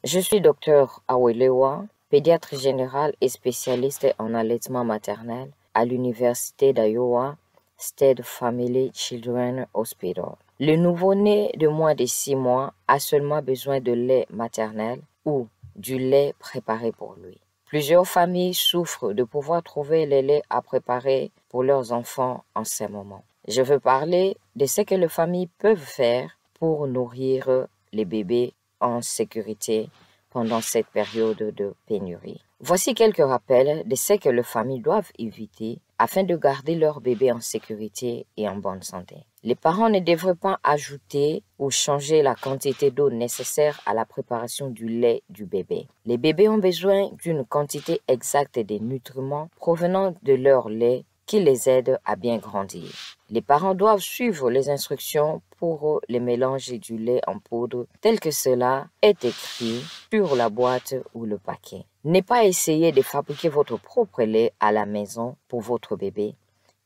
Je suis docteur Awelewa, pédiatre général et spécialiste en allaitement maternel à l'Université d'Iowa State Family Children Hospital. Le nouveau-né de moins de 6 mois a seulement besoin de lait maternel ou du lait préparé pour lui. Plusieurs familles souffrent de pouvoir trouver les laits à préparer pour leurs enfants en ce moment. Je veux parler de ce que les familles peuvent faire pour nourrir les bébés en sécurité pendant cette période de pénurie. Voici quelques rappels de ce que les familles doivent éviter afin de garder leur bébé en sécurité et en bonne santé. Les parents ne devraient pas ajouter ou changer la quantité d'eau nécessaire à la préparation du lait du bébé. Les bébés ont besoin d'une quantité exacte de nutriments provenant de leur lait qui les aide à bien grandir. Les parents doivent suivre les instructions pour le mélange du lait en poudre tel que cela est écrit sur la boîte ou le paquet. Ne pas essayer de fabriquer votre propre lait à la maison pour votre bébé,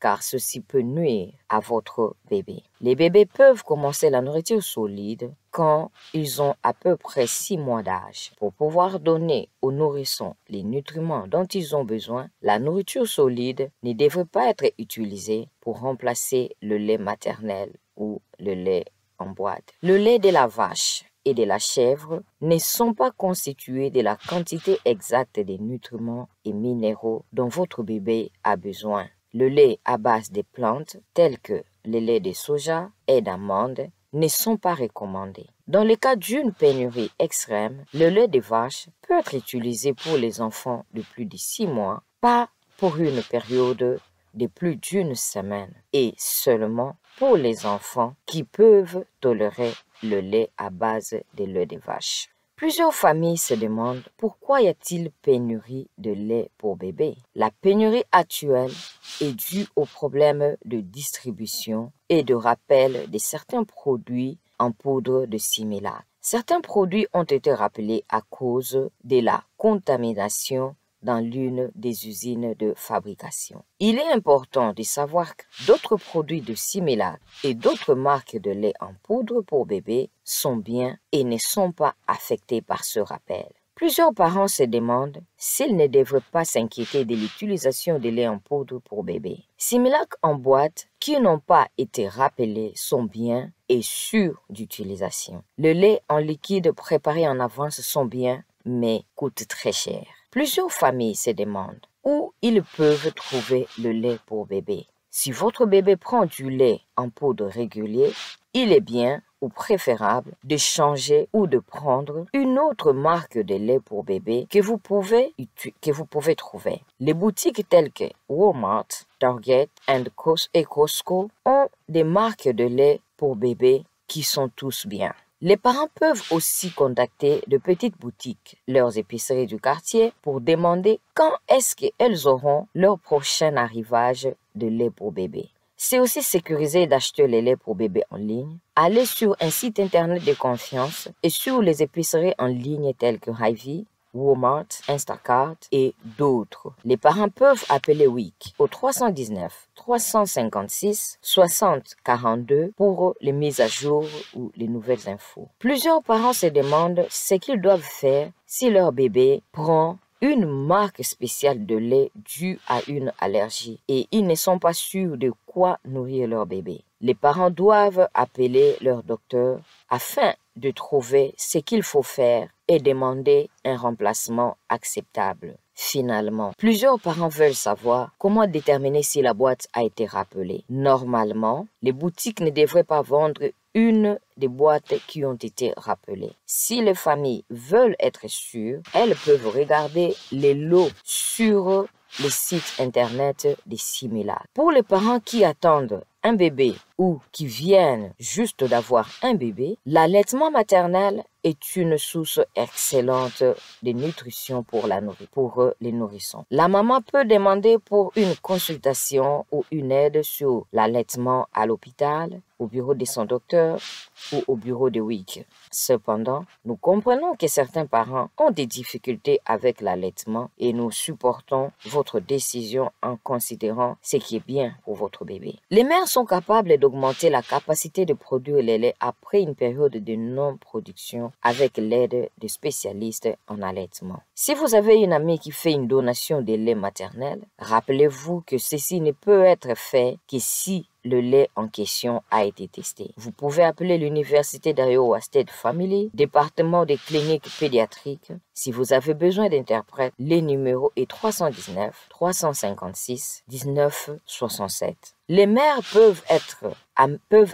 car ceci peut nuire à votre bébé. Les bébés peuvent commencer la nourriture solide quand ils ont à peu près 6 mois d'âge. Pour pouvoir donner aux nourrissons les nutriments dont ils ont besoin, la nourriture solide ne devrait pas être utilisée pour remplacer le lait maternel ou le lait en boîte. Le lait de la vache et de la chèvre ne sont pas constitués de la quantité exacte de nutriments et minéraux dont votre bébé a besoin. Le lait à base de plantes telles que le lait de soja et d'amandes ne sont pas recommandés. Dans le cas d'une pénurie extrême, le lait de vache peut être utilisé pour les enfants de plus de 6 mois, pas pour une période de plus d'une semaine et seulement pour les enfants qui peuvent tolérer le lait à base de lait de vache. Plusieurs familles se demandent pourquoi y a-t-il pénurie de lait pour bébé. La pénurie actuelle est due aux problèmes de distribution et de rappel de certains produits en poudre de Similac. Certains produits ont été rappelés à cause de la contamination dans l'une des usines de fabrication. Il est important de savoir que d'autres produits de Similac et d'autres marques de lait en poudre pour bébé sont bien et ne sont pas affectés par ce rappel. Plusieurs parents se demandent s'ils ne devraient pas s'inquiéter de l'utilisation de lait en poudre pour bébé. Similac en boîte qui n'ont pas été rappelés sont bien et sûrs d'utilisation. Le lait en liquide préparé en avance sont bien mais coûtent très cher. Plusieurs familles se demandent où ils peuvent trouver le lait pour bébé. Si votre bébé prend du lait en poudre régulier, il est bien ou préférable de changer ou de prendre une autre marque de lait pour bébé que vous pouvez trouver. Les boutiques telles que Walmart, Target et Costco ont des marques de lait pour bébé qui sont tous bien. Les parents peuvent aussi contacter de petites boutiques, leurs épiceries du quartier, pour demander quand est-ce qu'elles auront leur prochain arrivage de lait pour bébé. C'est aussi sécurisé d'acheter les laits pour bébé en ligne. Allez sur un site internet de confiance et sur les épiceries en ligne telles que Hy-Vee, Walmart, Instacart et d'autres. Les parents peuvent appeler WIC au 319 356 60 42 pour les mises à jour ou les nouvelles infos. Plusieurs parents se demandent ce qu'ils doivent faire si leur bébé prend une marque spéciale de lait due à une allergie et ils ne sont pas sûrs de quoi nourrir leur bébé. Les parents doivent appeler leur docteur afin de trouver ce qu'il faut faire et demander un remplacement acceptable. Finalement, plusieurs parents veulent savoir comment déterminer si la boîte a été rappelée. Normalement, les boutiques ne devraient pas vendre une des boîtes qui ont été rappelées. Si les familles veulent être sûres, elles peuvent regarder les lots sur le site internet des Similac. Pour les parents qui attendent un bébé ou qui viennent juste d'avoir un bébé, l'allaitement maternel est une source excellente de nutrition pour les nourrissons. La maman peut demander pour une consultation ou une aide sur l'allaitement à l'hôpital au bureau de son docteur ou au bureau de WIC. Cependant, nous comprenons que certains parents ont des difficultés avec l'allaitement et nous supportons votre décision en considérant ce qui est bien pour votre bébé. Les mères sont capables d'augmenter la capacité de produire le lait après une période de non-production avec l'aide de spécialistes en allaitement. Si vous avez une amie qui fait une donation de lait maternel, rappelez-vous que ceci ne peut être fait que si le lait en question a été testé. Vous pouvez appeler l'Université d'Iowa State Family, département des cliniques pédiatriques. Si vous avez besoin d'interprètes, le numéro est 319 356 19 67. Les mères peuvent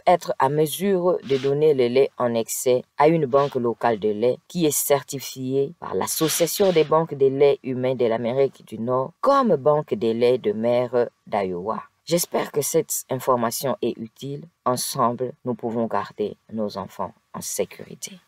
être à mesure de donner le lait en excès à une banque locale de lait qui est certifiée par l'Association des banques de lait humain de l'Amérique du Nord comme banque de lait de mère d'Iowa. J'espère que cette information est utile. Ensemble, nous pouvons garder nos enfants en sécurité.